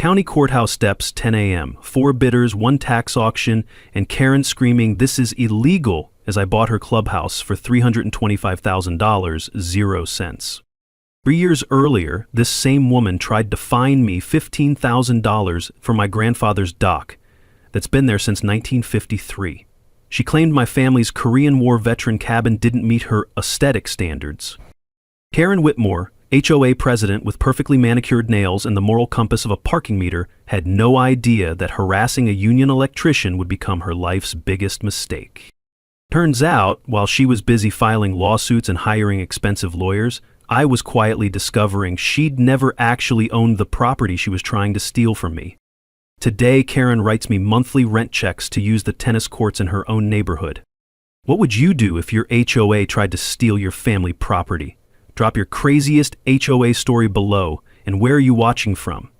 County courthouse steps, 10 a.m. 4 bidders, 1 tax auction, and Karen screaming, "This is illegal," as I bought her clubhouse for $325,000, 0 cents. 3 years earlier, this same woman tried to fine me $15,000 for my grandfather's dock that's been there since 1953. She claimed my family's Korean War veteran cabin didn't meet her aesthetic standards. Karen Whitmore, HOA president with perfectly manicured nails and the moral compass of a parking meter, had no idea that harassing a union electrician would become her life's biggest mistake. Turns out, while she was busy filing lawsuits and hiring expensive lawyers, I was quietly discovering she'd never actually owned the property she was trying to steal from me. Today, Karen writes me monthly rent checks to use the tennis courts in her own neighborhood. What would you do if your HOA tried to steal your family property? Drop your craziest HOA story below, and where are you watching from?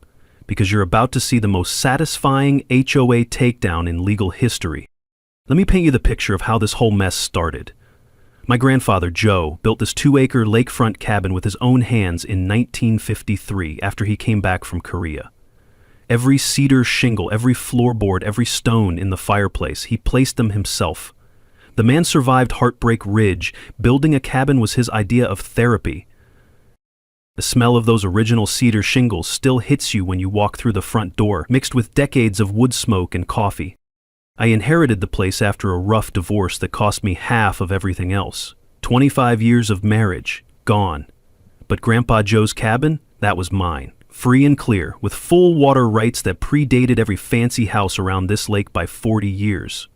Because you're about to see the most satisfying HOA takedown in legal history. Let me paint you the picture of how this whole mess started. My grandfather, Joe, built this 2-acre lakefront cabin with his own hands in 1953 after he came back from Korea. Every cedar shingle, every floorboard, every stone in the fireplace, he placed them himself. The man survived Heartbreak Ridge. Building a cabin was his idea of therapy. The smell of those original cedar shingles still hits you when you walk through the front door, mixed with decades of wood smoke and coffee. I inherited the place after a rough divorce that cost me half of everything else. 25 years of marriage, gone. But Grandpa Joe's cabin, that was mine. Free and clear, with full water rights that predated every fancy house around this lake by 40 years.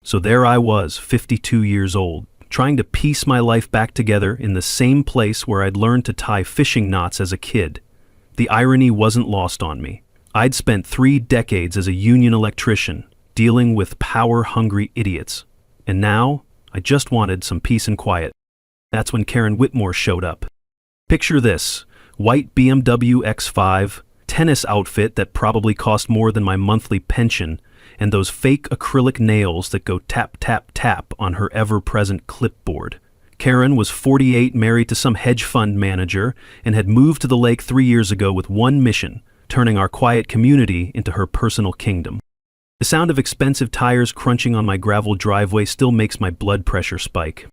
So there I was, 52 years old, trying to piece my life back together in the same place where I'd learned to tie fishing knots as a kid. The irony wasn't lost on me. I'd spent 3 decades as a union electrician, dealing with power-hungry idiots. And now, I just wanted some peace and quiet. That's when Karen Whitmore showed up. Picture this: white BMW X5, tennis outfit that probably cost more than my monthly pension, and those fake acrylic nails that go tap, tap, tap on her ever-present clipboard. Karen was 48, married to some hedge fund manager, and had moved to the lake 3 years ago with one mission: turning our quiet community into her personal kingdom. The sound of expensive tires crunching on my gravel driveway still makes my blood pressure spike.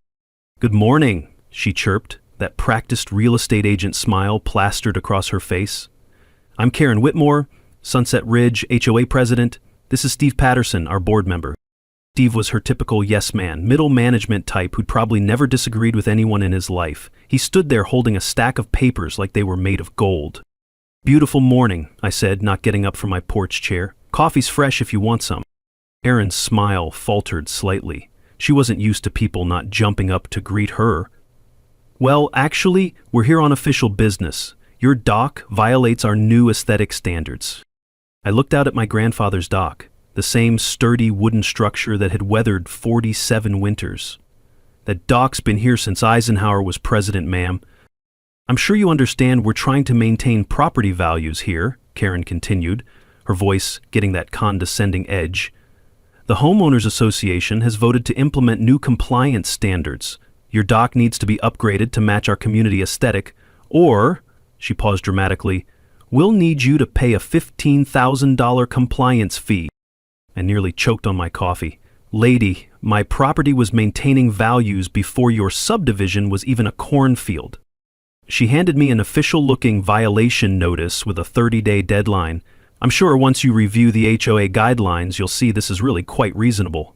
"Good morning," she chirped, that practiced real estate agent smile plastered across her face. "I'm Karen Whitmore, Sunset Ridge HOA president. This is Steve Patterson, our board member." Steve was her typical yes man, middle management type who'd probably never disagreed with anyone in his life. He stood there holding a stack of papers like they were made of gold. "Beautiful morning," I said, not getting up from my porch chair. "Coffee's fresh if you want some." Karen's smile faltered slightly. She wasn't used to people not jumping up to greet her. "Well, actually, we're here on official business. Your dock violates our new aesthetic standards." I looked out at my grandfather's dock, the same sturdy wooden structure that had weathered 47 winters. "That dock's been here since Eisenhower was president, ma'am." "I'm sure you understand we're trying to maintain property values here," Karen continued, her voice getting that condescending edge. "The Homeowners Association has voted to implement new compliance standards. Your dock needs to be upgraded to match our community aesthetic, or," she paused dramatically, "we'll need you to pay a $15,000 compliance fee." I nearly choked on my coffee. "Lady, my property was maintaining values before your subdivision was even a cornfield." She handed me an official-looking violation notice with a 30-day deadline. "I'm sure once you review the HOA guidelines, you'll see this is really quite reasonable."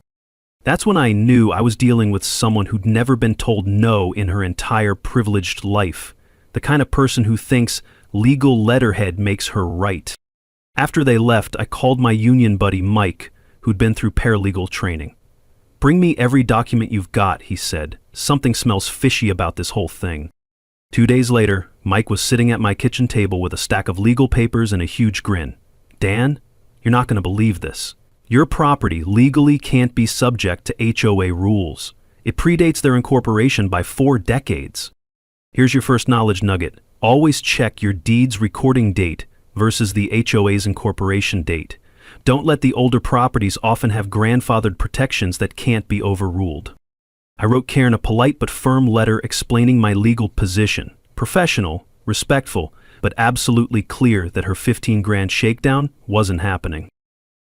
That's when I knew I was dealing with someone who'd never been told no in her entire privileged life, the kind of person who thinks legal letterhead makes her right. After they left, I called my union buddy Mike, who'd been through paralegal training. "Bring me every document you've got," he said. "Something smells fishy about this whole thing." 2 days later, Mike was sitting at my kitchen table with a stack of legal papers and a huge grin. "Dan, you're not going to believe this. Your property legally can't be subject to HOA rules. It predates their incorporation by 4 decades. Here's your first knowledge nugget. Always check your deed's recording date versus the HOA's incorporation date. Don't let the older properties often have grandfathered protections that can't be overruled." I wrote Karen a polite but firm letter explaining my legal position. Professional, respectful, but absolutely clear that her 15 grand shakedown wasn't happening.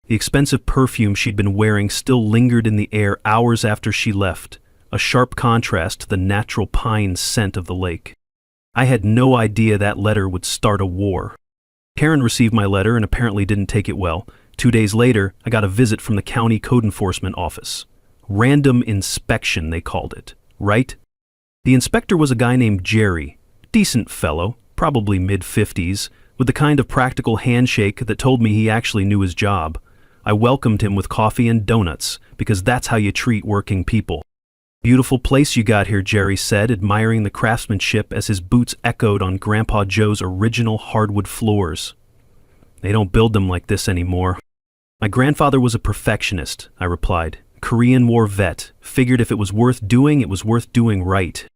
The expensive perfume she'd been wearing still lingered in the air hours after she left, a sharp contrast to the natural pine scent of the lake. I had no idea that letter would start a war. Karen received my letter and apparently didn't take it well. 2 days later, I got a visit from the county code enforcement office. Random inspection, they called it, right? The inspector was a guy named Jerry, decent fellow, probably mid-50s, with the kind of practical handshake that told me he actually knew his job. I welcomed him with coffee and donuts, because that's how you treat working people. "Beautiful place you got here," Jerry said, admiring the craftsmanship as his boots echoed on Grandpa Joe's original hardwood floors. "They don't build them like this anymore." "My grandfather was a perfectionist," I replied. "Korean War vet. Figured if it was worth doing, it was worth doing right."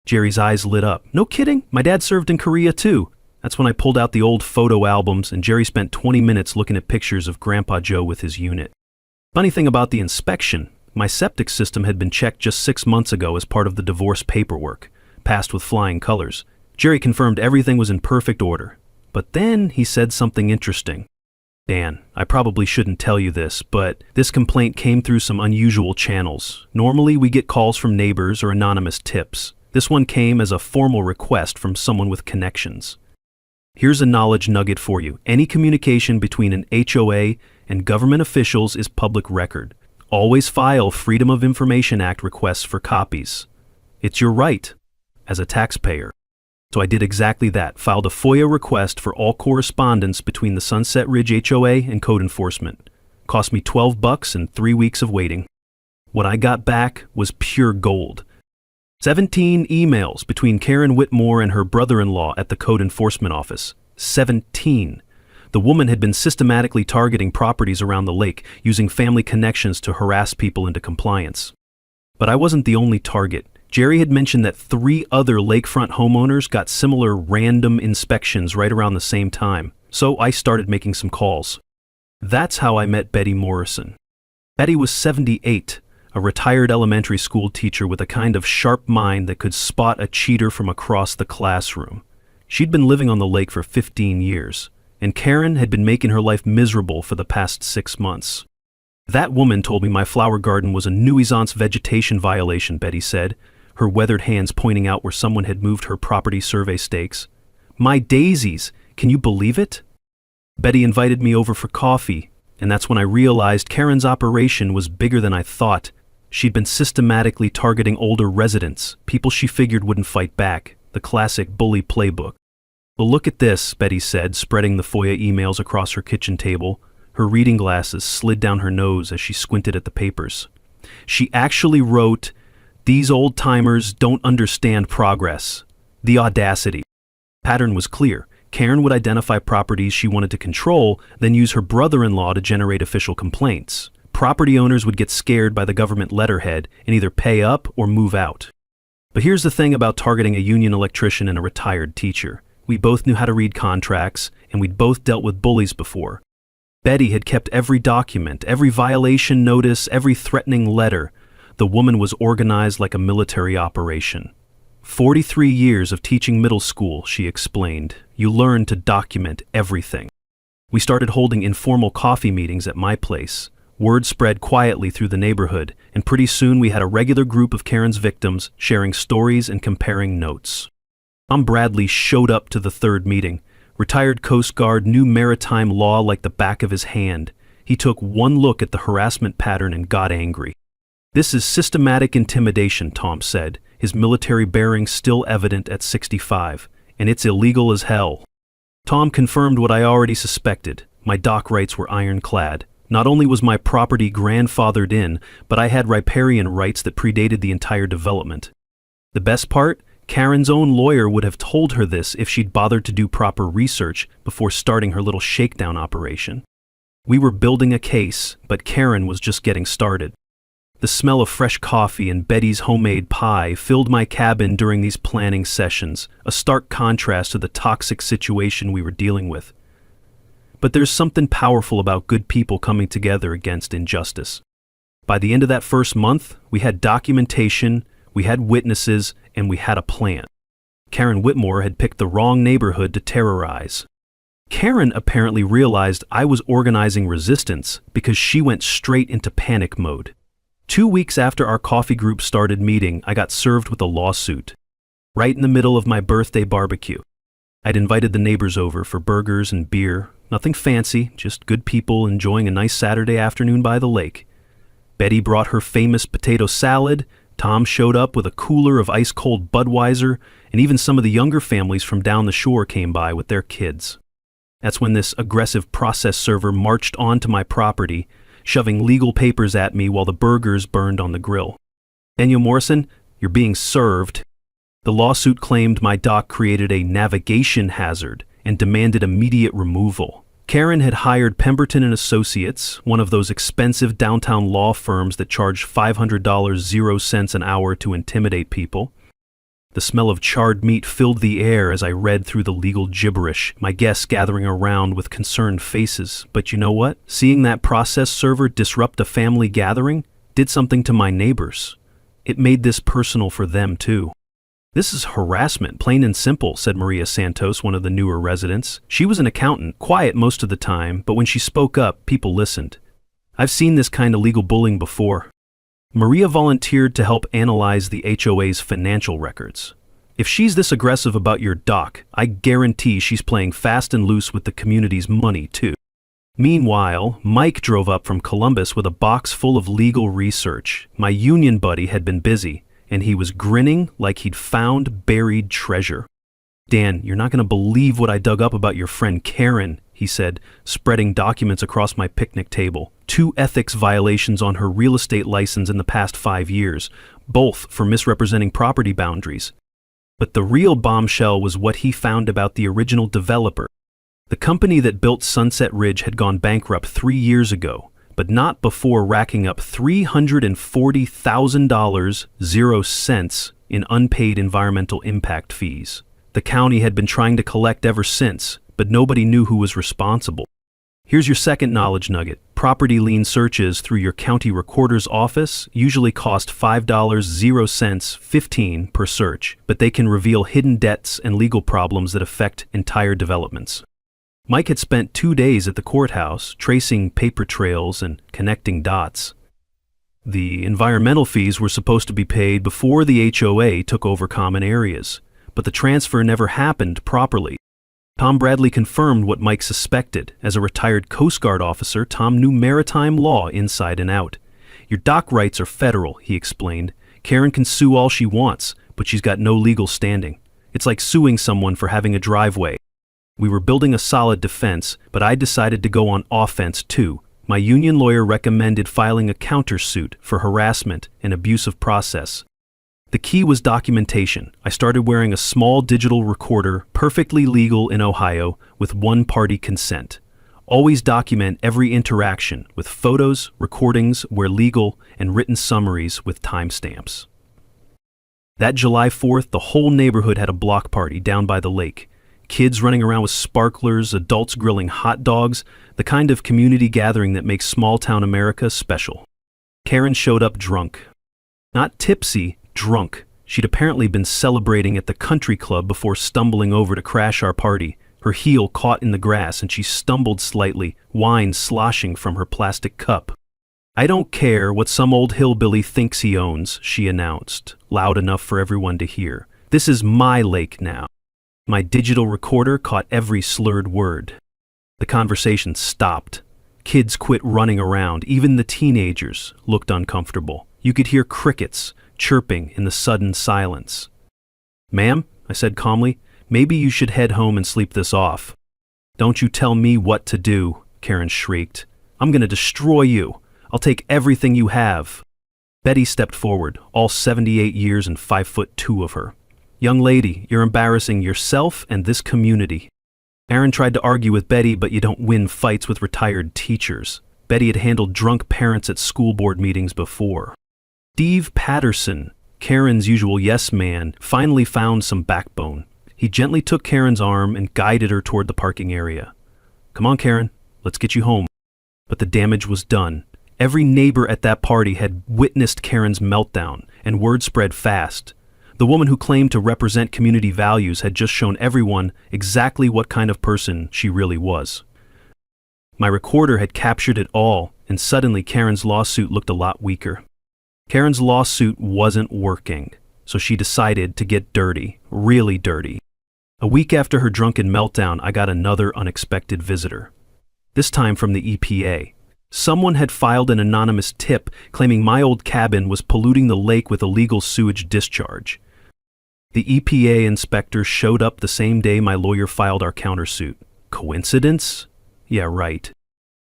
Jerry's eyes lit up. "No kidding, my dad served in Korea too." That's when I pulled out the old photo albums and Jerry spent 20 minutes looking at pictures of Grandpa Joe with his unit. Funny thing about the inspection, my septic system had been checked just 6 months ago as part of the divorce paperwork, passed with flying colors. Jerry confirmed everything was in perfect order. But then he said something interesting. "Dan, I probably shouldn't tell you this, but this complaint came through some unusual channels. Normally we get calls from neighbors or anonymous tips. This one came as a formal request from someone with connections. Here's a knowledge nugget for you. Any communication between an HOA and government officials is public record. Always file Freedom of Information Act requests for copies. It's your right as a taxpayer." So I did exactly that, filed a FOIA request for all correspondence between the Sunset Ridge HOA and code enforcement. Cost me $12 and 3 weeks of waiting. What I got back was pure gold. 17 emails between Karen Whitmore and her brother-in-law at the code enforcement office. 17. The woman had been systematically targeting properties around the lake, using family connections to harass people into compliance. But I wasn't the only target. Jerry had mentioned that 3 other lakefront homeowners got similar random inspections right around the same time, so I started making some calls. That's how I met Betty Morrison. Betty was 78, a retired elementary school teacher with a kind of sharp mind that could spot a cheater from across the classroom. She'd been living on the lake for 15 years. And Karen had been making her life miserable for the past 6 months. "That woman told me my flower garden was a nuisance vegetation violation," Betty said, her weathered hands pointing out where someone had moved her property survey stakes. "My daisies, can you believe it?" Betty invited me over for coffee, and that's when I realized Karen's operation was bigger than I thought. She'd been systematically targeting older residents, people she figured wouldn't fight back, the classic bully playbook. "Well, look at this," Betty said, spreading the FOIA emails across her kitchen table. Her reading glasses slid down her nose as she squinted at the papers. She actually wrote, "These old-timers don't understand progress." The audacity. Pattern was clear. Karen would identify properties she wanted to control, then use her brother-in-law to generate official complaints. Property owners would get scared by the government letterhead and either pay up or move out. But here's the thing about targeting a union electrician and a retired teacher. We both knew how to read contracts, and we'd both dealt with bullies before. Betty had kept every document, every violation notice, every threatening letter. The woman was organized like a military operation. 43 years of teaching middle school, she explained. You learn to document everything. We started holding informal coffee meetings at my place. Word spread quietly through the neighborhood, and pretty soon we had a regular group of Karen's victims sharing stories and comparing notes. Tom Bradley showed up to the 3rd meeting. Retired Coast Guard, knew maritime law like the back of his hand. He took one look at the harassment pattern and got angry. "This is systematic intimidation," Tom said, his military bearings still evident at 65, "and it's illegal as hell." Tom confirmed what I already suspected. My dock rights were ironclad. Not only was my property grandfathered in, but I had riparian rights that predated the entire development. The best part? Karen's own lawyer would have told her this if she'd bothered to do proper research before starting her little shakedown operation. We were building a case, but Karen was just getting started. The smell of fresh coffee and Betty's homemade pie filled my cabin during these planning sessions, a stark contrast to the toxic situation we were dealing with. But there's something powerful about good people coming together against injustice. By the end of that first month, we had documentation, we had witnesses, and we had a plan. Karen Whitmore had picked the wrong neighborhood to terrorize. Karen apparently realized I was organizing resistance because she went straight into panic mode. 2 weeks after our coffee group started meeting, I got served with a lawsuit. Right in the middle of my birthday barbecue. I'd invited the neighbors over for burgers and beer. Nothing fancy, just good people enjoying a nice Saturday afternoon by the lake. Betty brought her famous potato salad, Tom showed up with a cooler of ice-cold Budweiser, and even some of the younger families from down the shore came by with their kids. That's when this aggressive process server marched onto my property, shoving legal papers at me while the burgers burned on the grill. Daniel Morrison, you're being served. The lawsuit claimed my dock created a navigation hazard and demanded immediate removal. Karen had hired Pemberton & Associates, one of those expensive downtown law firms that charge $500 0 cents an hour to intimidate people. The smell of charred meat filled the air as I read through the legal gibberish, my guests gathering around with concerned faces. But you know what? Seeing that process server disrupt a family gathering did something to my neighbors. It made this personal for them too. This is harassment, plain and simple, said Maria Santos, one of the newer residents. She was an accountant, quiet most of the time, but when she spoke up, people listened. I've seen this kind of legal bullying before. Maria volunteered to help analyze the HOA's financial records. If she's this aggressive about your dock, I guarantee she's playing fast and loose with the community's money, too. Meanwhile, Mike drove up from Columbus with a box full of legal research. My union buddy had been busy, and he was grinning like he'd found buried treasure. Dan, you're not going to believe what I dug up about your friend Karen, he said, spreading documents across my picnic table. 2 ethics violations on her real estate license in the past 5 years, both for misrepresenting property boundaries. But the real bombshell was what he found about the original developer. The company that built Sunset Ridge had gone bankrupt 3 years ago, but not before racking up $340,000 0 cents in unpaid environmental impact fees. The county had been trying to collect ever since, but nobody knew who was responsible. Here's your second knowledge nugget. Property lien searches through your county recorder's office usually cost $5 0 cents 15 per search, but they can reveal hidden debts and legal problems that affect entire developments. Mike had spent 2 days at the courthouse, tracing paper trails and connecting dots. The environmental fees were supposed to be paid before the HOA took over common areas, but the transfer never happened properly. Tom Bradley confirmed what Mike suspected. As a retired Coast Guard officer, Tom knew maritime law inside and out. Your dock rights are federal, he explained. Karen can sue all she wants, but she's got no legal standing. It's like suing someone for having a driveway. We were building a solid defense, but I decided to go on offense too. My union lawyer recommended filing a countersuit for harassment and abusive process. The key was documentation. I started wearing a small digital recorder, perfectly legal in Ohio, with one-party consent. Always document every interaction with photos, recordings where legal, and written summaries with timestamps. That July 4th, the whole neighborhood had a block party down by the lake. Kids running around with sparklers, adults grilling hot dogs, the kind of community gathering that makes small-town America special. Karen showed up drunk. Not tipsy, drunk. She'd apparently been celebrating at the country club before stumbling over to crash our party. Her heel caught in the grass and she stumbled slightly, wine sloshing from her plastic cup. I don't care what some old hillbilly thinks he owns, she announced, loud enough for everyone to hear. This is my lake now. My digital recorder caught every slurred word. The conversation stopped. Kids quit running around. Even the teenagers looked uncomfortable. You could hear crickets chirping in the sudden silence. Ma'am, I said calmly, maybe you should head home and sleep this off. Don't you tell me what to do, Karen shrieked. I'm going to destroy you. I'll take everything you have. Betty stepped forward, all 78 years and 5'2" of her. Young lady, you're embarrassing yourself and this community. Aaron tried to argue with Betty, but you don't win fights with retired teachers. Betty had handled drunk parents at school board meetings before. Steve Patterson, Karen's usual yes man, finally found some backbone. He gently took Karen's arm and guided her toward the parking area. Come on, Karen, let's get you home. But the damage was done. Every neighbor at that party had witnessed Karen's meltdown, and word spread fast. The woman who claimed to represent community values had just shown everyone exactly what kind of person she really was. My recorder had captured it all, and suddenly Karen's lawsuit looked a lot weaker. Karen's lawsuit wasn't working, so she decided to get dirty, really dirty. A week after her drunken meltdown, I got another unexpected visitor. This time from the EPA. Someone had filed an anonymous tip claiming my old cabin was polluting the lake with illegal sewage discharge. The EPA inspector showed up the same day my lawyer filed our countersuit. Coincidence? Yeah, right.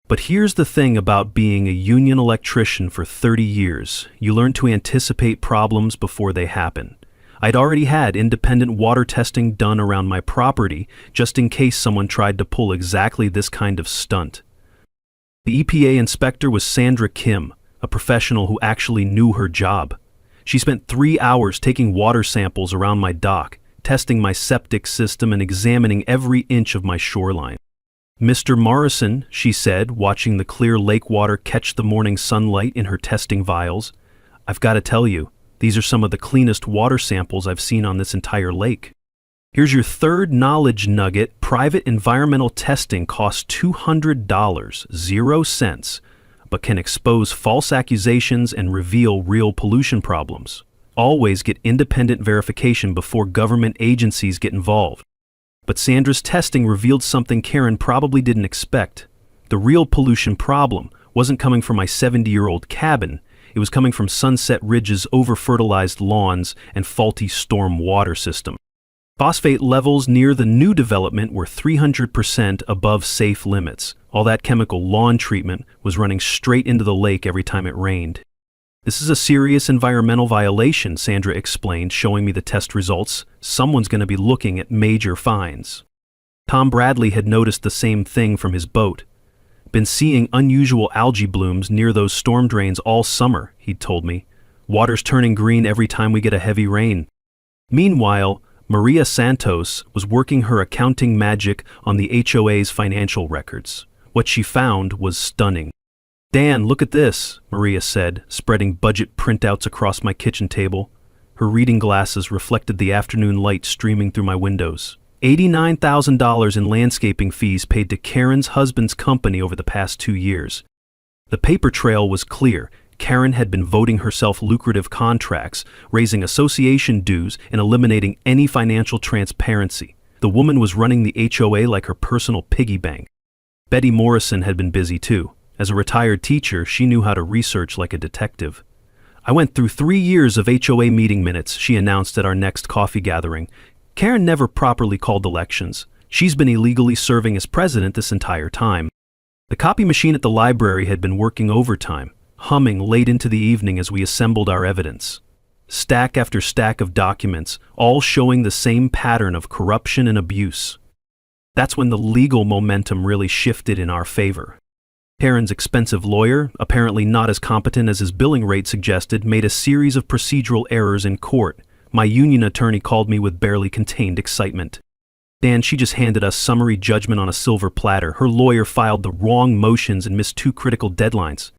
But here's the thing about being a union electrician for 30 years. You learn to anticipate problems before they happen. I'd already had independent water testing done around my property just in case someone tried to pull exactly this kind of stunt. The EPA inspector was Sandra Kim, a professional who actually knew her job. She spent 3 hours taking water samples around my dock, testing my septic system and examining every inch of my shoreline. "Mr. Morrison," she said, watching the clear lake water catch the morning sunlight in her testing vials, "I've got to tell you, these are some of the cleanest water samples I've seen on this entire lake. Here's your third knowledge nugget. Private environmental testing costs $200, 0 cents, but can expose false accusations and reveal real pollution problems. Always get independent verification before government agencies get involved." But Sandra's testing revealed something Karen probably didn't expect. The real pollution problem wasn't coming from my 70-year-old cabin. It was coming from Sunset Ridge's over-fertilized lawns and faulty storm water system. Phosphate levels near the new development were 300% above safe limits. All that chemical lawn treatment was running straight into the lake every time it rained. "This is a serious environmental violation," Sandra explained, showing me the test results. "Someone's going to be looking at major fines." Tom Bradley had noticed the same thing from his boat. "Been seeing unusual algae blooms near those storm drains all summer," he'd told me. "Water's turning green every time we get a heavy rain." Meanwhile, Maria Santos was working her accounting magic on the HOA's financial records. What she found was stunning. "Dan, look at this," Maria said, spreading budget printouts across my kitchen table. Her reading glasses reflected the afternoon light streaming through my windows. $89,000 in landscaping fees paid to Karen's husband's company over the past 2 years. The paper trail was clear. Karen had been voting herself lucrative contracts, raising association dues, and eliminating any financial transparency. The woman was running the HOA like her personal piggy bank. Betty Morrison had been busy too. As a retired teacher, she knew how to research like a detective. "I went through 3 years of HOA meeting minutes," she announced at our next coffee gathering. "Karen never properly called elections. She's been illegally serving as president this entire time." The copy machine at the library had been working overtime, humming late into the evening as we assembled our evidence. Stack after stack of documents, all showing the same pattern of corruption and abuse. That's when the legal momentum really shifted in our favor. Karen's expensive lawyer, apparently not as competent as his billing rate suggested, made a series of procedural errors in court. My union attorney called me with barely contained excitement. "Dan, she just handed us summary judgment on a silver platter. Her lawyer filed the wrong motions and missed 2 critical deadlines."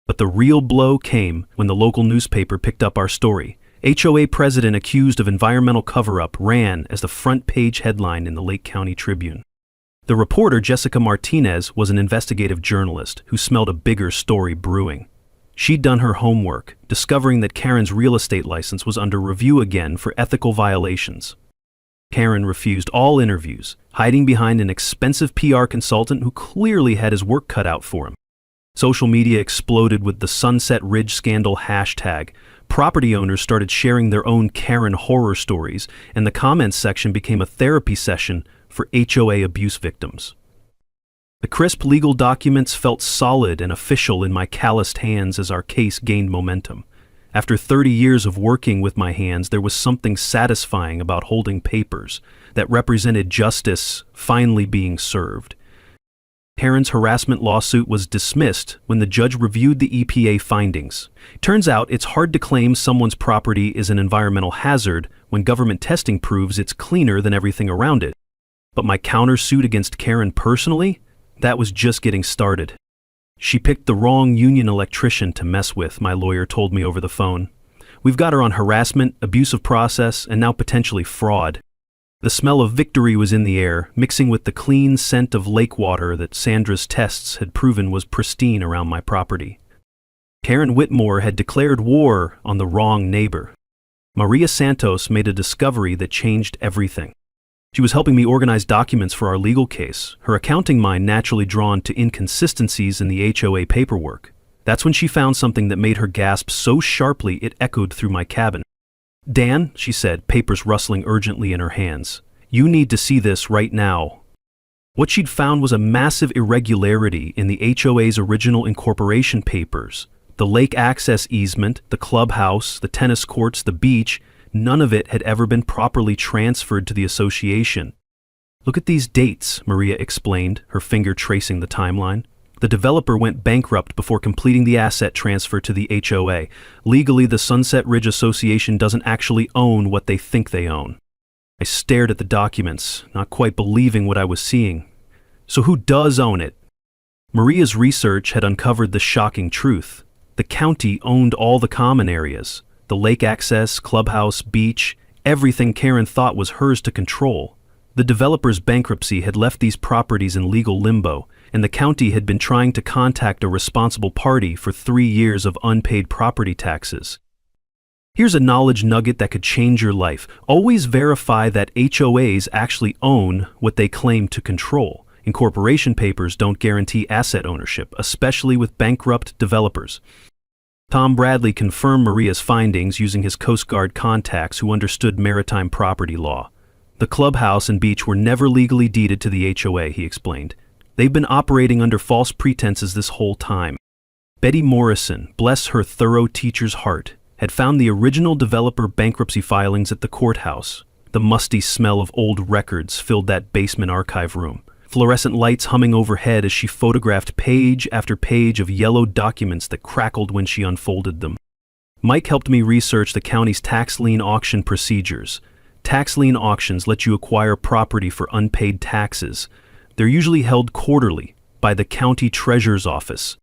But the real blow came when the local newspaper picked up our story. "HOA president accused of environmental cover-up" ran as the front page headline in the Lake County Tribune. The reporter, Jessica Martinez, was an investigative journalist who smelled a bigger story brewing. She'd done her homework, discovering that Karen's real estate license was under review again for ethical violations. Karen refused all interviews, hiding behind an expensive PR consultant who clearly had his work cut out for him. Social media exploded with the Sunset Ridge Scandal hashtag. Property owners started sharing their own Karen horror stories, and the comments section became a therapy session for HOA abuse victims. The crisp legal documents felt solid and official in my calloused hands as our case gained momentum. After 30 years of working with my hands, there was something satisfying about holding papers that represented justice finally being served. Karen's harassment lawsuit was dismissed when the judge reviewed the EPA findings. Turns out it's hard to claim someone's property is an environmental hazard when government testing proves it's cleaner than everything around it. But my countersuit against Karen personally? That was just getting started. "She picked the wrong union electrician to mess with," my lawyer told me over the phone. We've got her on harassment, abusive process, and now potentially fraud. The smell of victory was in the air, mixing with the clean scent of lake water that Sandra's tests had proven was pristine around my property. Karen Whitmore had declared war on the wrong neighbor. Maria Santos made a discovery that changed everything. She was helping me organize documents for our legal case, her accounting mind naturally drawn to inconsistencies in the HOA paperwork. That's when she found something that made her gasp so sharply it echoed through my cabin. "Dan," she said, papers rustling urgently in her hands, "you need to see this right now." What she'd found was a massive irregularity in the HOA's original incorporation papers. The lake access easement, the clubhouse, the tennis courts, the beach, none of it had ever been properly transferred to the association. "Look at these dates," Maria explained, her finger tracing the timeline. "The developer went bankrupt before completing the asset transfer to the HOA. Legally, the Sunset Ridge Association doesn't actually own what they think they own." I stared at the documents, not quite believing what I was seeing. So who does own it? Maria's research had uncovered the shocking truth. The county owned all the common areas, the lake access, clubhouse, beach, everything Karen thought was hers to control. The developer's bankruptcy had left these properties in legal limbo, and the county had been trying to contact a responsible party for 3 years of unpaid property taxes. Here's a knowledge nugget that could change your life. Always verify that HOAs actually own what they claim to control. Incorporation papers don't guarantee asset ownership, especially with bankrupt developers. Tom Bradley confirmed Maria's findings using his Coast Guard contacts who understood maritime property law. The clubhouse and beach were never legally deeded to the HOA, he explained. They've been operating under false pretenses this whole time. Betty Morrison, bless her thorough teacher's heart, had found the original developer bankruptcy filings at the courthouse. The musty smell of old records filled that basement archive room. Fluorescent lights humming overhead as she photographed page after page of yellow documents that crackled when she unfolded them. Mike helped me research the county's tax lien auction procedures. Tax lien auctions let you acquire property for unpaid taxes. They're usually held quarterly by the county treasurer's office.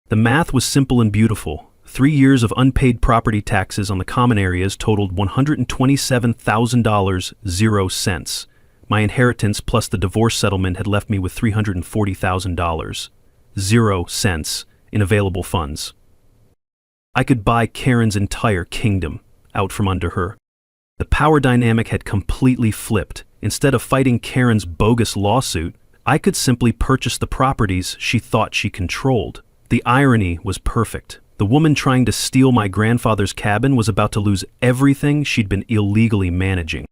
The math was simple and beautiful. 3 years of unpaid property taxes on the common areas totaled $127,000, 0 cents. My inheritance plus the divorce settlement had left me with $340,000, 0 cents, in available funds. I could buy Karen's entire kingdom out from under her. The power dynamic had completely flipped. Instead of fighting Karen's bogus lawsuit, I could simply purchase the properties she thought she controlled. The irony was perfect. The woman trying to steal my grandfather's cabin was about to lose everything she'd been illegally managing.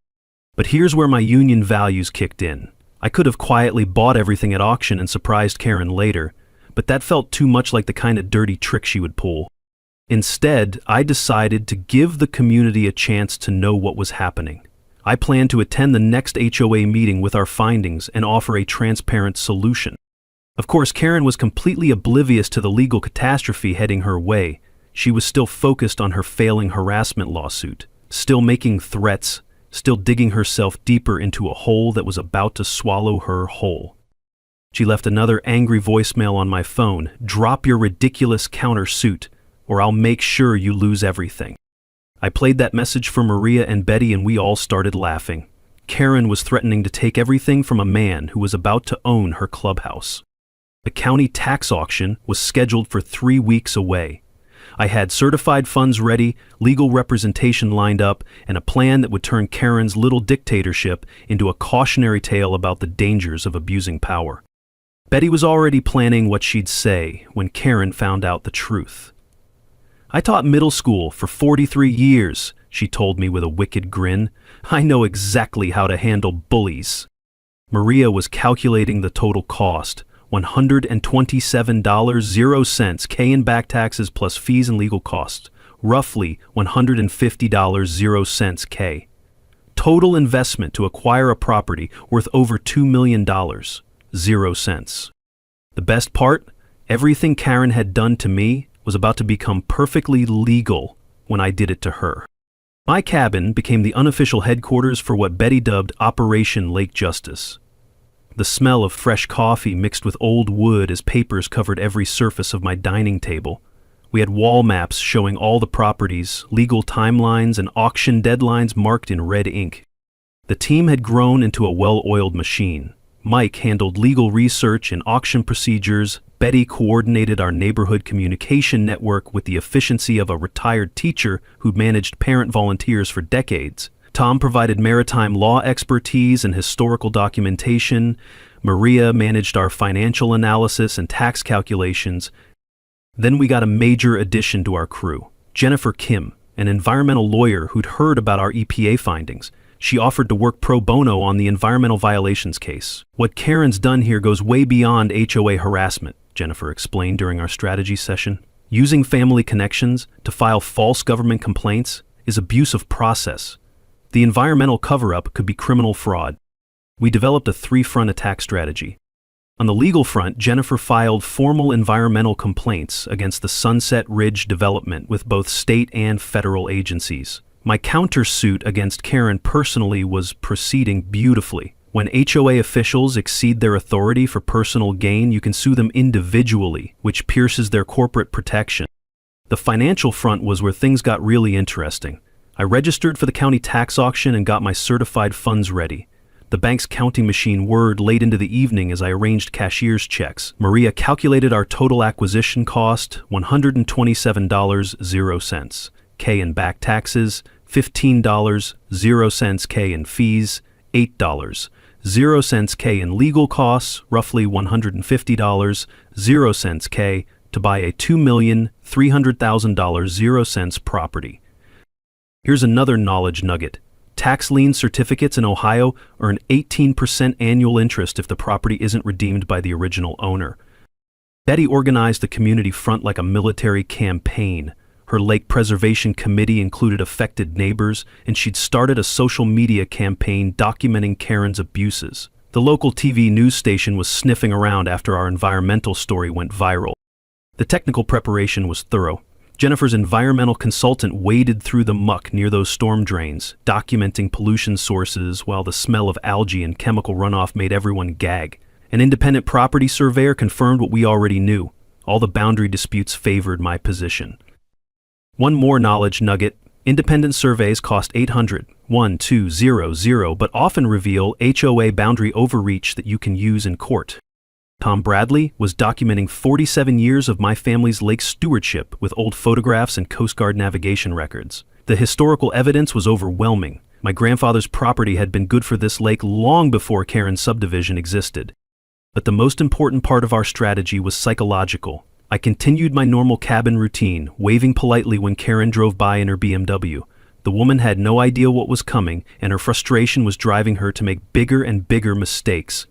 But here's where my union values kicked in. I could have quietly bought everything at auction and surprised Karen later, but that felt too much like the kind of dirty trick she would pull. Instead, I decided to give the community a chance to know what was happening. I planned to attend the next HOA meeting with our findings and offer a transparent solution. Of course, Karen was completely oblivious to the legal catastrophe heading her way. She was still focused on her failing harassment lawsuit, still making threats, still digging herself deeper into a hole that was about to swallow her whole. She left another angry voicemail on my phone. "Drop your ridiculous countersuit, or I'll make sure you lose everything." I played that message for Maria and Betty and we all started laughing. Karen was threatening to take everything from a man who was about to own her clubhouse. The county tax auction was scheduled for 3 weeks away. I had certified funds ready, legal representation lined up, and a plan that would turn Karen's little dictatorship into a cautionary tale about the dangers of abusing power. Betty was already planning what she'd say when Karen found out the truth. "I taught middle school for 43 years, she told me with a wicked grin. "I know exactly how to handle bullies." Maria was calculating the total cost. $127, 0 cents, K in back taxes plus fees and legal costs, roughly $150, 0 cents K. Total investment to acquire a property worth over $2 million, 0 cents. The best part? Everything Karen had done to me was about to become perfectly legal when I did it to her. My cabin became the unofficial headquarters for what Betty dubbed Operation Lake Justice. The smell of fresh coffee mixed with old wood as papers covered every surface of my dining table. We had wall maps showing all the properties, legal timelines, and auction deadlines marked in red ink. The team had grown into a well-oiled machine. Mike handled legal research and auction procedures. Betty coordinated our neighborhood communication network with the efficiency of a retired teacher who'd managed parent volunteers for decades. Tom provided maritime law expertise and historical documentation. Maria managed our financial analysis and tax calculations. Then we got a major addition to our crew. Jennifer Kim, an environmental lawyer who'd heard about our EPA findings. She offered to work pro bono on the environmental violations case. What Karen's done here goes way beyond HOA harassment, Jennifer explained during our strategy session. Using family connections to file false government complaints is abuse of process. The environmental cover-up could be criminal fraud. We developed a three-front attack strategy. On the legal front, Jennifer filed formal environmental complaints against the Sunset Ridge development with both state and federal agencies. My countersuit against Karen personally was proceeding beautifully. When HOA officials exceed their authority for personal gain, you can sue them individually, which pierces their corporate protection. The financial front was where things got really interesting. I registered for the county tax auction and got my certified funds ready. The bank's counting machine whirred late into the evening as I arranged cashier's checks. Maria calculated our total acquisition cost, $127.00. K in back taxes, $15.00 K in fees, $8.00 K in legal costs, roughly $150.00 K to buy a $2,300,000 property. Here's another knowledge nugget. Tax lien certificates in Ohio earn 18% annual interest if the property isn't redeemed by the original owner. Betty organized the community front like a military campaign. Her lake preservation committee included affected neighbors, and she'd started a social media campaign documenting Karen's abuses. The local TV news station was sniffing around after our environmental story went viral. The technical preparation was thorough. Jennifer's environmental consultant waded through the muck near those storm drains, documenting pollution sources while the smell of algae and chemical runoff made everyone gag. An independent property surveyor confirmed what we already knew. All the boundary disputes favored my position. One more knowledge nugget. Independent surveys cost $800,000, but often reveal HOA boundary overreach that you can use in court. Tom Bradley was documenting 47 years of my family's lake stewardship with old photographs and Coast Guard navigation records. The historical evidence was overwhelming. My grandfather's property had been good for this lake long before Karen's subdivision existed. But the most important part of our strategy was psychological. I continued my normal cabin routine, waving politely when Karen drove by in her BMW. The woman had no idea what was coming, and her frustration was driving her to make bigger and bigger mistakes.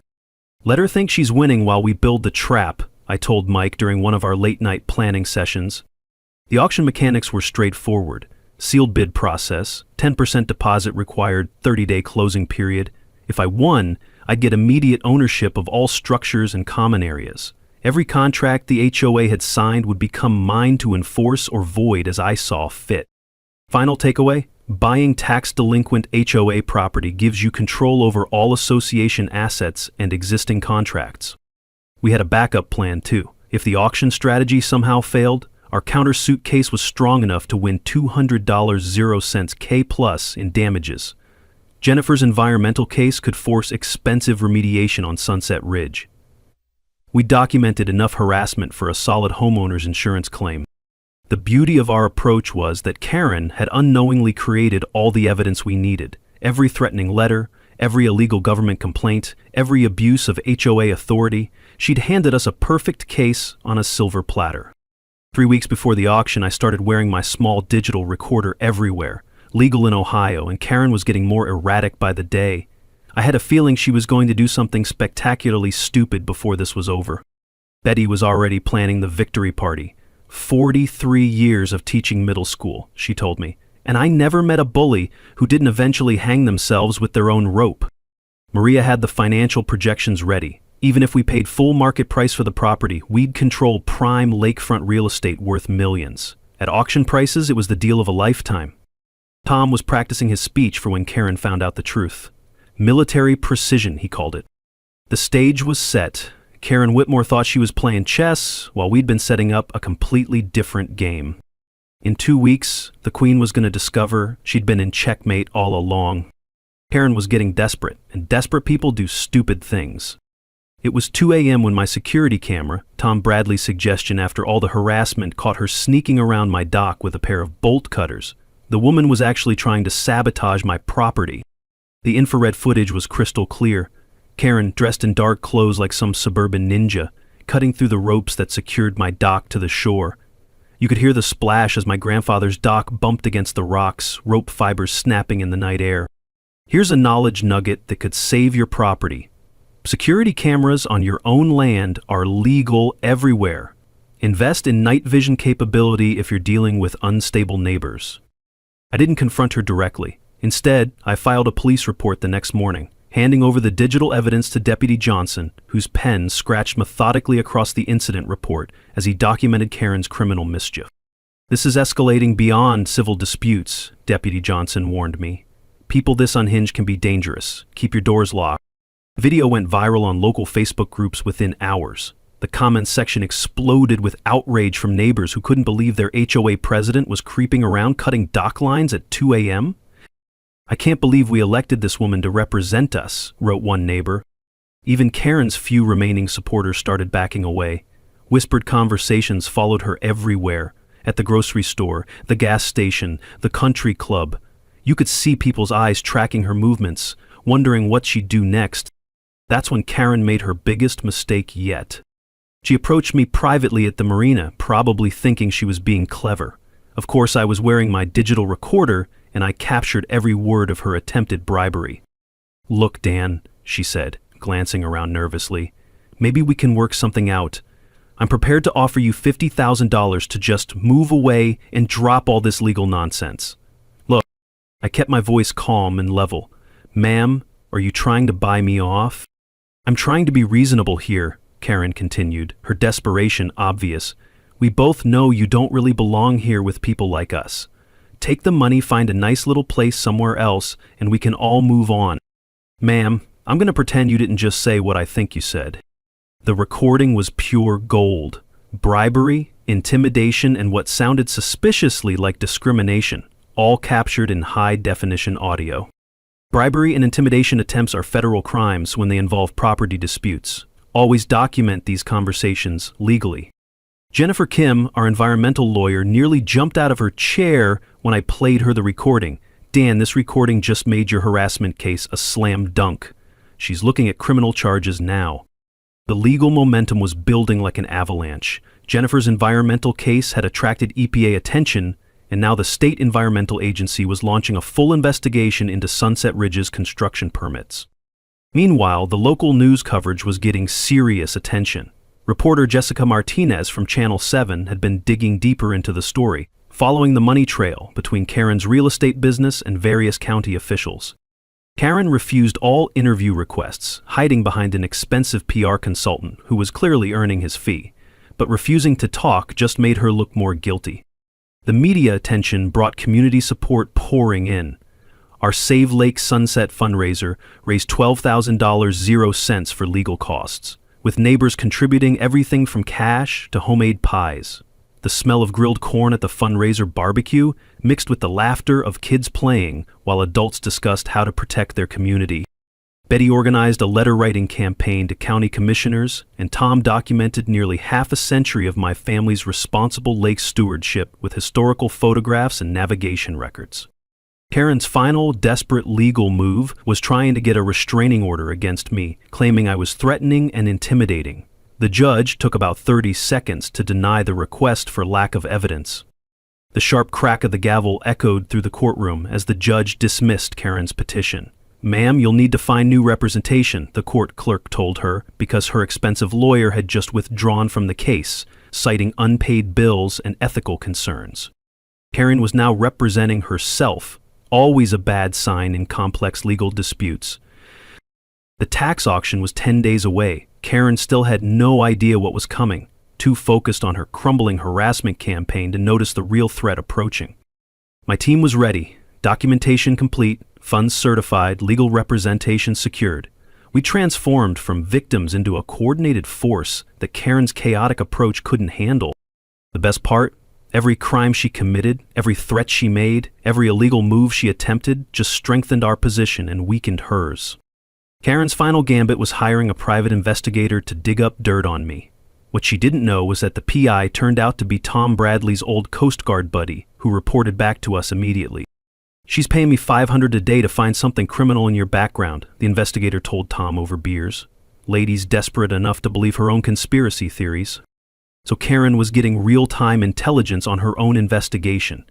Let her think she's winning while we build the trap, I told Mike during one of our late-night planning sessions. The auction mechanics were straightforward. Sealed bid process, 10% deposit required, 30-day closing period. If I won, I'd get immediate ownership of all structures and common areas. Every contract the HOA had signed would become mine to enforce or void as I saw fit. Final takeaway: buying tax-delinquent HOA property gives you control over all association assets and existing contracts. We had a backup plan too. If the auction strategy somehow failed, our countersuit case was strong enough to win $200.00 K plus in damages. Jennifer's environmental case could force expensive remediation on Sunset Ridge. We documented enough harassment for a solid homeowner's insurance claim. The beauty of our approach was that Karen had unknowingly created all the evidence we needed. Every threatening letter, every illegal government complaint, every abuse of HOA authority. She'd handed us a perfect case on a silver platter. 3 weeks before the auction, I started wearing my small digital recorder everywhere. Legal in Ohio, and Karen was getting more erratic by the day. I had a feeling she was going to do something spectacularly stupid before this was over. Betty was already planning the victory party. 43 years of teaching middle school, she told me, and I never met a bully who didn't eventually hang themselves with their own rope. Maria had the financial projections ready. Even if we paid full market price for the property, we'd control prime lakefront real estate worth millions. At auction prices, it was the deal of a lifetime. Tom was practicing his speech for when Karen found out the truth. Military precision, he called it. The stage was set. Karen Whitmore thought she was playing chess while we'd been setting up a completely different game. In 2 weeks, the Queen was going to discover she'd been in checkmate all along. Karen was getting desperate, and desperate people do stupid things. It was 2 a.m. when my security camera, Tom Bradley's suggestion after all the harassment, caught her sneaking around my dock with a pair of bolt cutters. The woman was actually trying to sabotage my property. The infrared footage was crystal clear. Karen, dressed in dark clothes like some suburban ninja, cutting through the ropes that secured my dock to the shore. You could hear the splash as my grandfather's dock bumped against the rocks, rope fibers snapping in the night air. Here's a knowledge nugget that could save your property. Security cameras on your own land are legal everywhere. Invest in night vision capability if you're dealing with unstable neighbors. I didn't confront her directly. Instead, I filed a police report the next morning, handing over the digital evidence to Deputy Johnson, whose pen scratched methodically across the incident report as he documented Karen's criminal mischief. "This is escalating beyond civil disputes," Deputy Johnson warned me. "People this unhinged can be dangerous. Keep your doors locked." The video went viral on local Facebook groups within hours. The comments section exploded with outrage from neighbors who couldn't believe their HOA president was creeping around cutting dock lines at 2 a.m. "I can't believe we elected this woman to represent us," wrote one neighbor. Even Karen's few remaining supporters started backing away. Whispered conversations followed her everywhere, at the grocery store, the gas station, the country club. You could see people's eyes tracking her movements, wondering what she'd do next. That's when Karen made her biggest mistake yet. She approached me privately at the marina, probably thinking she was being clever. Of course, I was wearing my digital recorder, and I captured every word of her attempted bribery. "Look, Dan," she said, glancing around nervously, "maybe we can work something out. I'm prepared to offer you $50,000 to just move away and drop all this legal nonsense." Look, I kept my voice calm and level. "Ma'am, are you trying to buy me off?" "I'm trying to be reasonable here," Karen continued, her desperation obvious. "We both know you don't really belong here with people like us. Take the money, find a nice little place somewhere else, and we can all move on." "Ma'am, I'm going to pretend you didn't just say what I think you said." The recording was pure gold. Bribery, intimidation, and what sounded suspiciously like discrimination, all captured in high-definition audio. Bribery and intimidation attempts are federal crimes when they involve property disputes. Always document these conversations legally. Jennifer Kim, our environmental lawyer, nearly jumped out of her chair when I played her the recording. "Dan, this recording just made your harassment case a slam dunk." She's looking at criminal charges now. The legal momentum was building like an avalanche. Jennifer's environmental case had attracted EPA attention, and now the state environmental agency was launching a full investigation into Sunset Ridge's construction permits. Meanwhile, the local news coverage was getting serious attention. Reporter Jessica Martinez from Channel 7 had been digging deeper into the story, following the money trail between Karen's real estate business and various county officials. Karen refused all interview requests, hiding behind an expensive PR consultant who was clearly earning his fee, but refusing to talk just made her look more guilty. The media attention brought community support pouring in. Our Save Lake Sunset fundraiser raised $12,000 0 cents for legal costs, with neighbors contributing everything from cash to homemade pies. The smell of grilled corn at the fundraiser barbecue mixed with the laughter of kids playing while adults discussed how to protect their community. Betty organized a letter-writing campaign to county commissioners, and Tom documented nearly half a century of my family's responsible lake stewardship with historical photographs and navigation records. Karen's final, desperate legal move was trying to get a restraining order against me, claiming I was threatening and intimidating. The judge took about 30 seconds to deny the request for lack of evidence. The sharp crack of the gavel echoed through the courtroom as the judge dismissed Karen's petition. "Ma'am, you'll need to find new representation," the court clerk told her, because her expensive lawyer had just withdrawn from the case, citing unpaid bills and ethical concerns. Karen was now representing herself, always a bad sign in complex legal disputes. The tax auction was 10 days away. Karen still had no idea what was coming, too focused on her crumbling harassment campaign to notice the real threat approaching. My team was ready, documentation complete, funds certified, legal representation secured. We transformed from victims into a coordinated force that Karen's chaotic approach couldn't handle. The best part? Every crime she committed, every threat she made, every illegal move she attempted just strengthened our position and weakened hers. Karen's final gambit was hiring a private investigator to dig up dirt on me. What she didn't know was that the PI turned out to be Tom Bradley's old Coast Guard buddy, who reported back to us immediately. "She's paying me $500 a day to find something criminal in your background," the investigator told Tom over beers. Lady's desperate enough to believe her own conspiracy theories. So Karen was getting real-time intelligence on her own investigation.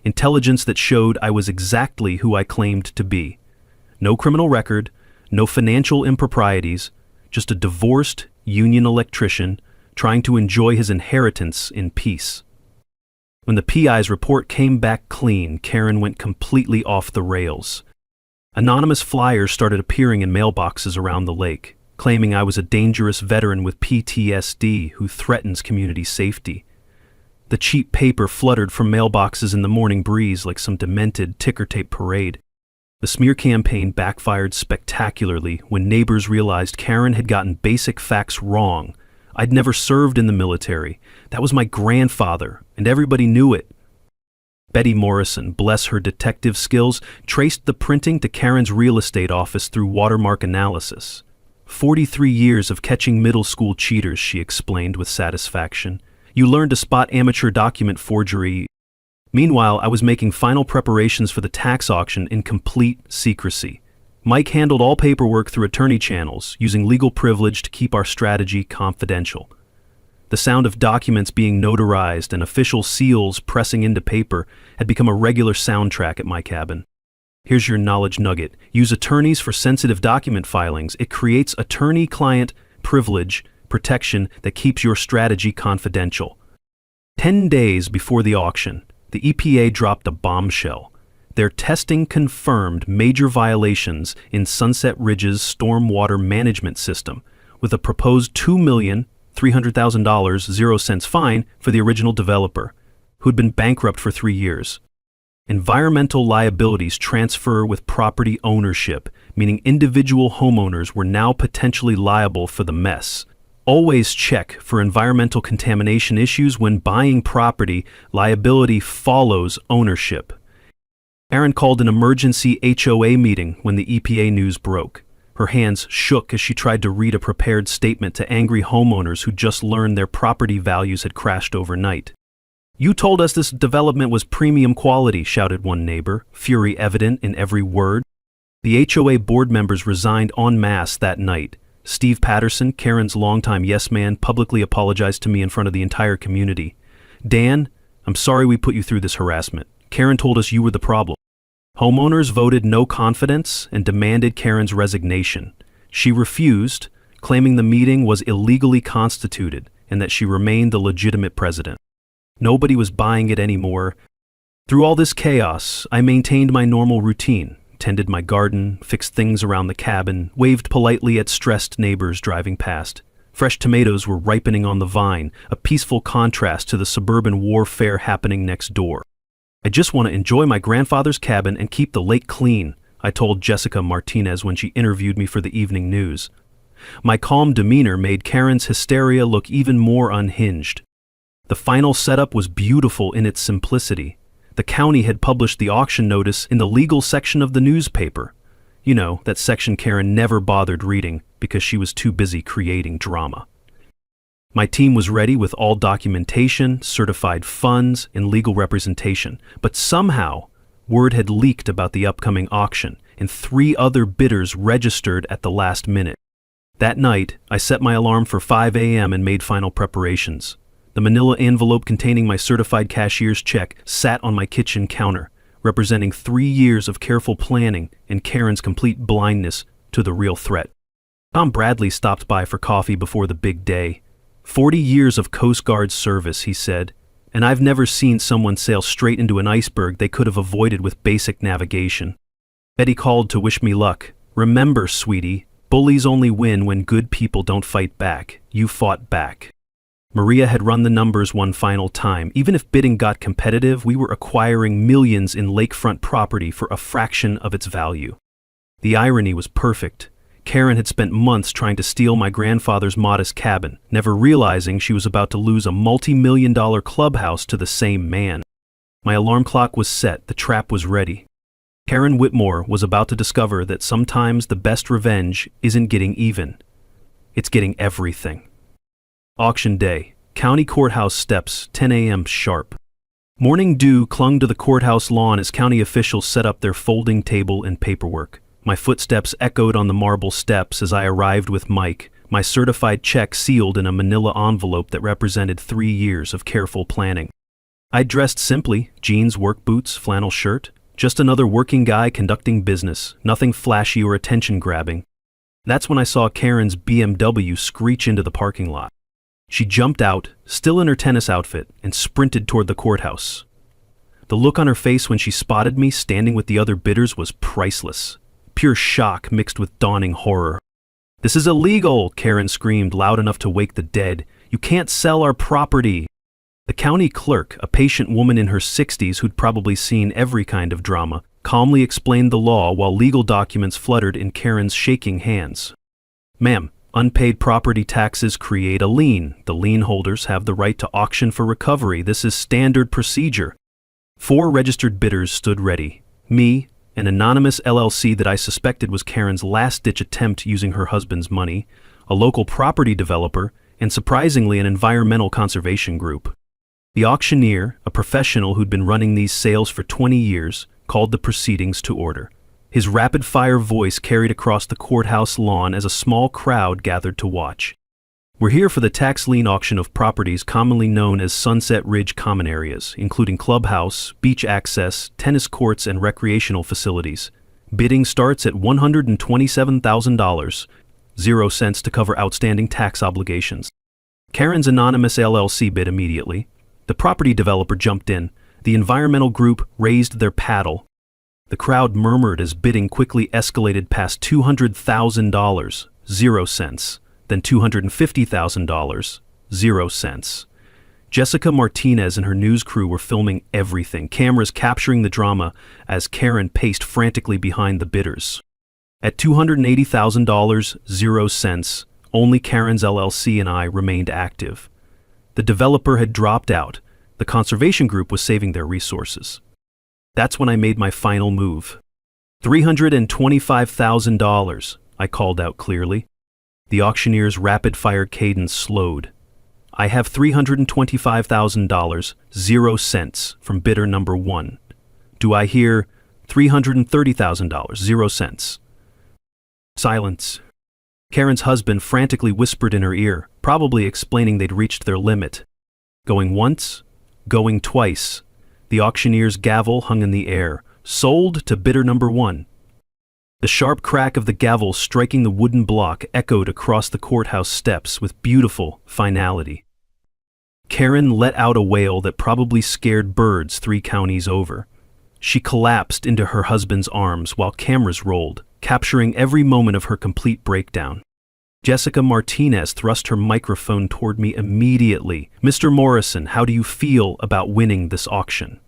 Intelligence that showed I was exactly who I claimed to be. No criminal record, no financial improprieties, just a divorced union electrician trying to enjoy his inheritance in peace. When the PI's report came back clean, Karen went completely off the rails. Anonymous flyers started appearing in mailboxes around the lake, claiming I was a dangerous veteran with PTSD who threatens community safety. The cheap paper fluttered from mailboxes in the morning breeze like some demented ticker tape parade. The smear campaign backfired spectacularly when neighbors realized Karen had gotten basic facts wrong. I'd never served in the military. That was my grandfather, and everybody knew it. Betty Morrison, bless her detective skills, traced the printing to Karen's real estate office through watermark analysis. 43 years of catching middle school cheaters, she explained with satisfaction. You learn to spot amateur document forgery. Meanwhile, I was making final preparations for the tax auction in complete secrecy. Mike handled all paperwork through attorney channels, using legal privilege to keep our strategy confidential. The sound of documents being notarized and official seals pressing into paper had become a regular soundtrack at my cabin. Here's your knowledge nugget. Use attorneys for sensitive document filings. It creates attorney-client privilege protection that keeps your strategy confidential. 10 days before the auction, the EPA dropped a bombshell. Their testing confirmed major violations in Sunset Ridge's stormwater management system, with a proposed $2,300,000 0 cents fine for the original developer, who'd been bankrupt for 3 years. Environmental liabilities transfer with property ownership, meaning individual homeowners were now potentially liable for the mess. Always check for environmental contamination issues when buying property. Liability follows ownership. Erin called an emergency HOA meeting when the EPA news broke. Her hands shook as she tried to read a prepared statement to angry homeowners who just learned their property values had crashed overnight. "You told us this development was premium quality," shouted one neighbor, fury evident in every word. The HOA board members resigned en masse that night. Steve Patterson, Karen's longtime yes man, publicly apologized to me in front of the entire community. "Dan, I'm sorry we put you through this harassment. Karen told us you were the problem." Homeowners voted no confidence and demanded Karen's resignation. She refused, claiming the meeting was illegally constituted and that she remained the legitimate president. Nobody was buying it anymore. Through all this chaos, I maintained my normal routine, tended my garden, fixed things around the cabin, waved politely at stressed neighbors driving past. Fresh tomatoes were ripening on the vine, a peaceful contrast to the suburban warfare happening next door. "I just want to enjoy my grandfather's cabin and keep the lake clean," I told Jessica Martinez when she interviewed me for the evening news. My calm demeanor made Karen's hysteria look even more unhinged. The final setup was beautiful in its simplicity. The county had published the auction notice in the legal section of the newspaper. You know, that section Karen never bothered reading because she was too busy creating drama. My team was ready with all documentation, certified funds, and legal representation, but somehow word had leaked about the upcoming auction, and 3 other bidders registered at the last minute. That night, I set my alarm for 5 a.m. and made final preparations. The manila envelope containing my certified cashier's check sat on my kitchen counter, representing 3 years of careful planning and Karen's complete blindness to the real threat. Tom Bradley stopped by for coffee before the big day. 40 years of Coast Guard service, he said, and I've never seen someone sail straight into an iceberg they could have avoided with basic navigation. Betty called to wish me luck. "Remember, sweetie, bullies only win when good people don't fight back. You fought back." Maria had run the numbers one final time. Even if bidding got competitive, we were acquiring millions in lakefront property for a fraction of its value. The irony was perfect. Karen had spent months trying to steal my grandfather's modest cabin, never realizing she was about to lose a multi-million-dollar clubhouse to the same man. My alarm clock was set, the trap was ready. Karen Whitmore was about to discover that sometimes the best revenge isn't getting even. It's getting everything. Auction day. County courthouse steps, 10 a.m. sharp. Morning dew clung to the courthouse lawn as county officials set up their folding table and paperwork. My footsteps echoed on the marble steps as I arrived with Mike, my certified check sealed in a manila envelope that represented 3 years of careful planning. I dressed simply, jeans, work boots, flannel shirt. Just another working guy conducting business, nothing flashy or attention-grabbing. That's when I saw Karen's BMW screech into the parking lot. She jumped out, still in her tennis outfit, and sprinted toward the courthouse. The look on her face when she spotted me standing with the other bidders was priceless. Pure shock mixed with dawning horror. "This is illegal!" Karen screamed loud enough to wake the dead. "You can't sell our property!" The county clerk, a patient woman in her 60s who'd probably seen every kind of drama, calmly explained the law while legal documents fluttered in Karen's shaking hands. "Ma'am, unpaid property taxes create a lien. The lien holders have the right to auction for recovery. This is standard procedure." 4 registered bidders stood ready. Me, an anonymous LLC that I suspected was Karen's last-ditch attempt using her husband's money, a local property developer, and surprisingly an environmental conservation group. The auctioneer, a professional who'd been running these sales for 20 years, called the proceedings to order. His rapid-fire voice carried across the courthouse lawn as a small crowd gathered to watch. "We're here for the tax lien auction of properties commonly known as Sunset Ridge Common Areas, including clubhouse, beach access, tennis courts, and recreational facilities. Bidding starts at $127,000, 0 cents to cover outstanding tax obligations." Karen's anonymous LLC bid immediately. The property developer jumped in. The environmental group raised their paddle. The crowd murmured as bidding quickly escalated past $200,000, 0 cents, then $250,000, 0 cents. Jessica Martinez and her news crew were filming everything, cameras capturing the drama as Karen paced frantically behind the bidders. At $280,000, 0 cents, only Karen's LLC and I remained active. The developer had dropped out. The conservation group was saving their resources. That's when I made my final move. $325,000, I called out clearly. The auctioneer's rapid-fire cadence slowed. "I have $325,000, 0 cents, from bidder number 1. Do I hear $330,000, 0 cents? Silence. Karen's husband frantically whispered in her ear, probably explaining they'd reached their limit. Going once, going twice. The auctioneer's gavel hung in the air. "Sold to bidder number 1. The sharp crack of the gavel striking the wooden block echoed across the courthouse steps with beautiful finality. Karen let out a wail that probably scared birds 3 counties over. She collapsed into her husband's arms while cameras rolled, capturing every moment of her complete breakdown. Jessica Martinez thrust her microphone toward me immediately. "Mr. Morrison, how do you feel about winning this auction?"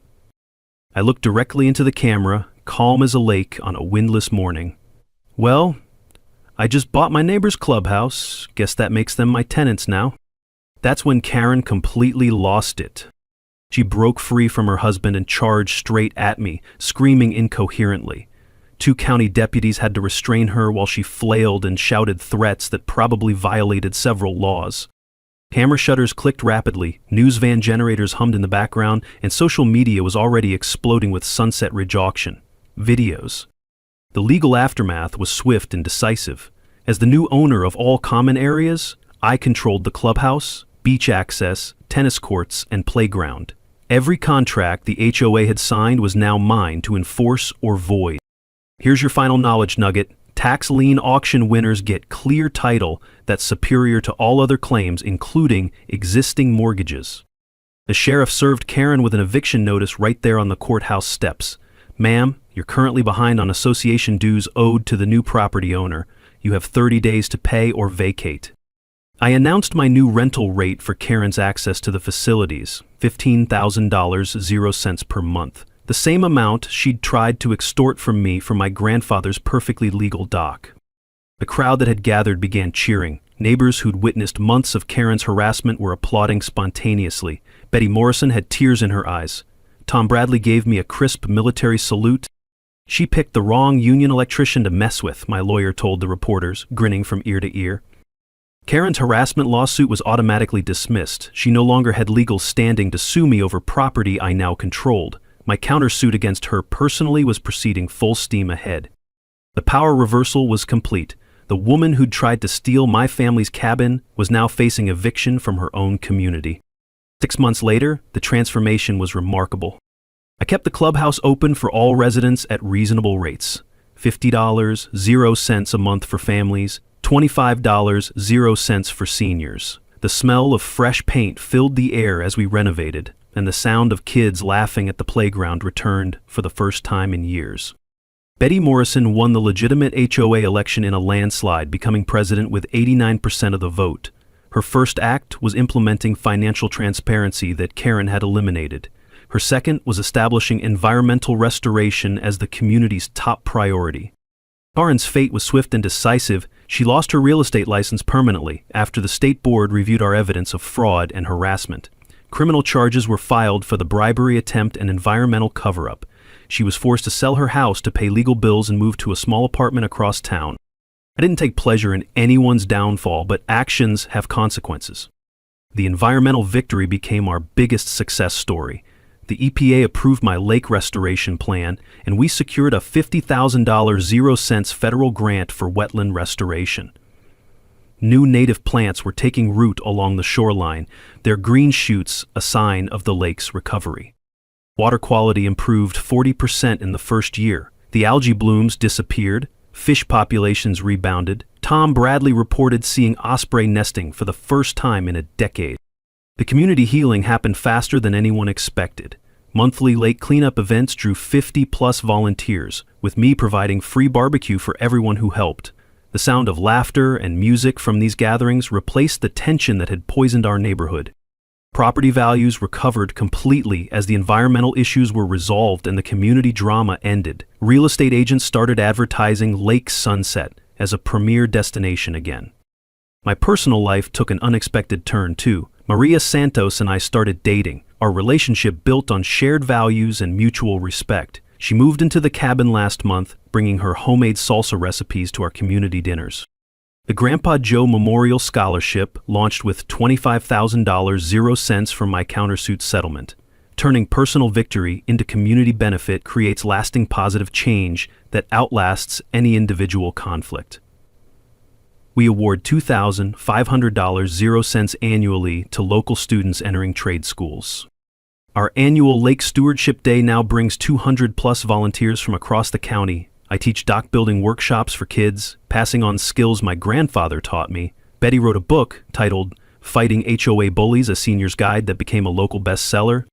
I looked directly into the camera, calm as a lake on a windless morning. "Well, I just bought my neighbor's clubhouse. Guess that makes them my tenants now." That's when Karen completely lost it. She broke free from her husband and charged straight at me, screaming incoherently. 2 county deputies had to restrain her while she flailed and shouted threats that probably violated several laws. Camera shutters clicked rapidly, news van generators hummed in the background, and social media was already exploding with Sunset Ridge auction videos. The legal aftermath was swift and decisive. As the new owner of all common areas, I controlled the clubhouse, beach access, tennis courts, and playground. Every contract the HOA had signed was now mine to enforce or void. Here's your final knowledge nugget. Tax lien auction winners get clear title that's superior to all other claims, including existing mortgages. The sheriff served Karen with an eviction notice right there on the courthouse steps. "Ma'am, you're currently behind on association dues owed to the new property owner. You have 30 days to pay or vacate." I announced my new rental rate for Karen's access to the facilities, $15,000, 0 cents per month. The same amount she'd tried to extort from me for my grandfather's perfectly legal dock. The crowd that had gathered began cheering. Neighbors who'd witnessed months of Karen's harassment were applauding spontaneously. Betty Morrison had tears in her eyes. Tom Bradley gave me a crisp military salute. "She picked the wrong union electrician to mess with," my lawyer told the reporters, grinning from ear to ear. Karen's harassment lawsuit was automatically dismissed. She no longer had legal standing to sue me over property I now controlled. My countersuit against her personally was proceeding full steam ahead. The power reversal was complete. The woman who'd tried to steal my family's cabin was now facing eviction from her own community. 6 months later, the transformation was remarkable. I kept the clubhouse open for all residents at reasonable rates. $50, 0 cents a month for families, $25, 0 cents for seniors. The smell of fresh paint filled the air as we renovated, and the sound of kids laughing at the playground returned for the first time in years. Betty Morrison won the legitimate HOA election in a landslide, becoming president with 89% of the vote. Her first act was implementing financial transparency that Karen had eliminated. Her second was establishing environmental restoration as the community's top priority. Karen's fate was swift and decisive. She lost her real estate license permanently after the state board reviewed our evidence of fraud and harassment. Criminal charges were filed for the bribery attempt and environmental cover-up. She was forced to sell her house to pay legal bills and move to a small apartment across town. I didn't take pleasure in anyone's downfall, but actions have consequences. The environmental victory became our biggest success story. The EPA approved my lake restoration plan, and we secured a $50,000 0 cents federal grant for wetland restoration. New native plants were taking root along the shoreline, their green shoots a sign of the lake's recovery. Water quality improved 40% in the first year. The algae blooms disappeared, fish populations rebounded. Tom Bradley reported seeing osprey nesting for the first time in a decade. The community healing happened faster than anyone expected. Monthly lake cleanup events drew 50+ volunteers, with me providing free barbecue for everyone who helped. The sound of laughter and music from these gatherings replaced the tension that had poisoned our neighborhood. Property values recovered completely as the environmental issues were resolved and the community drama ended. Real estate agents started advertising Lake Sunset as a premier destination again. My personal life took an unexpected turn too. Maria Santos and I started dating, our relationship built on shared values and mutual respect. She moved into the cabin last month, bringing her homemade salsa recipes to our community dinners. The Grandpa Joe Memorial Scholarship launched with $25,000 0 cents from my countersuit settlement. Turning personal victory into community benefit creates lasting positive change that outlasts any individual conflict. We award $2,500 0 cents annually to local students entering trade schools. Our annual Lake Stewardship Day now brings 200+ volunteers from across the county. I teach dock building workshops for kids, passing on skills my grandfather taught me. Betty wrote a book titled Fighting HOA Bullies, a Senior's Guide, that became a local bestseller.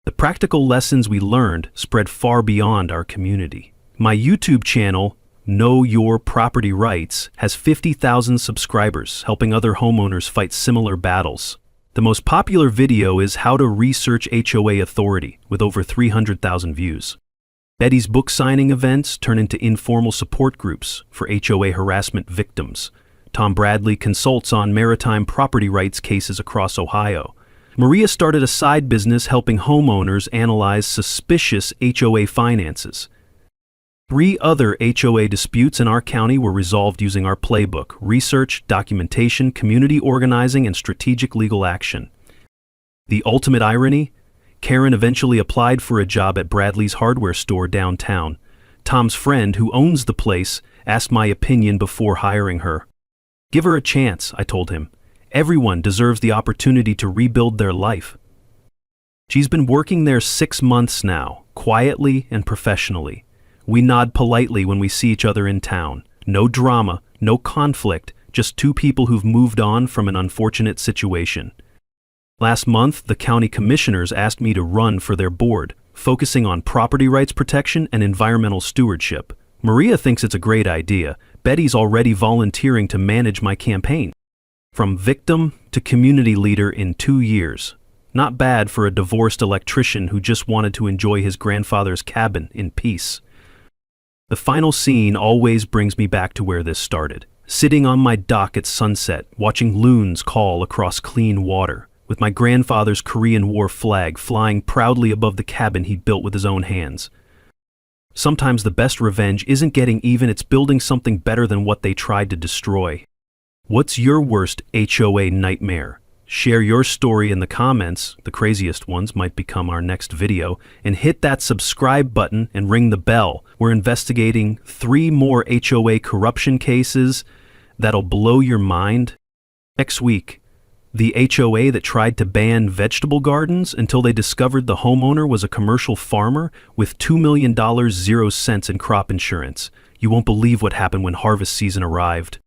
The practical lessons we learned spread far beyond our community. My YouTube channel, Know Your Property Rights, has 50,000 subscribers, helping other homeowners fight similar battles. The most popular video is How to Research HOA Authority, with over 300,000 views. Betty's book signing events turn into informal support groups for HOA harassment victims. Tom Bradley consults on maritime property rights cases across Ohio. Maria started a side business helping homeowners analyze suspicious HOA finances. 3 other HOA disputes in our county were resolved using our playbook: research, documentation, community organizing, and strategic legal action. The ultimate irony? Karen eventually applied for a job at Bradley's hardware store downtown. Tom's friend, who owns the place, asked my opinion before hiring her. "Give her a chance," I told him. "Everyone deserves the opportunity to rebuild their life." She's been working there 6 months now, quietly and professionally. We nod politely when we see each other in town. No drama, no conflict, just 2 people who've moved on from an unfortunate situation. Last month, the county commissioners asked me to run for their board, focusing on property rights protection and environmental stewardship. Maria thinks it's a great idea. Betty's already volunteering to manage my campaign. From victim to community leader in 2 years. Not bad for a divorced electrician who just wanted to enjoy his grandfather's cabin in peace. The final scene always brings me back to where this started. Sitting on my dock at sunset, watching loons call across clean water, with my grandfather's Korean War flag flying proudly above the cabin he built with his own hands. Sometimes the best revenge isn't getting even, it's building something better than what they tried to destroy. What's your worst HOA nightmare? Share your story in the comments, the craziest ones might become our next video, and hit that subscribe button and ring the bell. We're investigating 3 more HOA corruption cases that'll blow your mind. Next week, the HOA that tried to ban vegetable gardens until they discovered the homeowner was a commercial farmer with $2 million 0 cents in crop insurance. You won't believe what happened when harvest season arrived.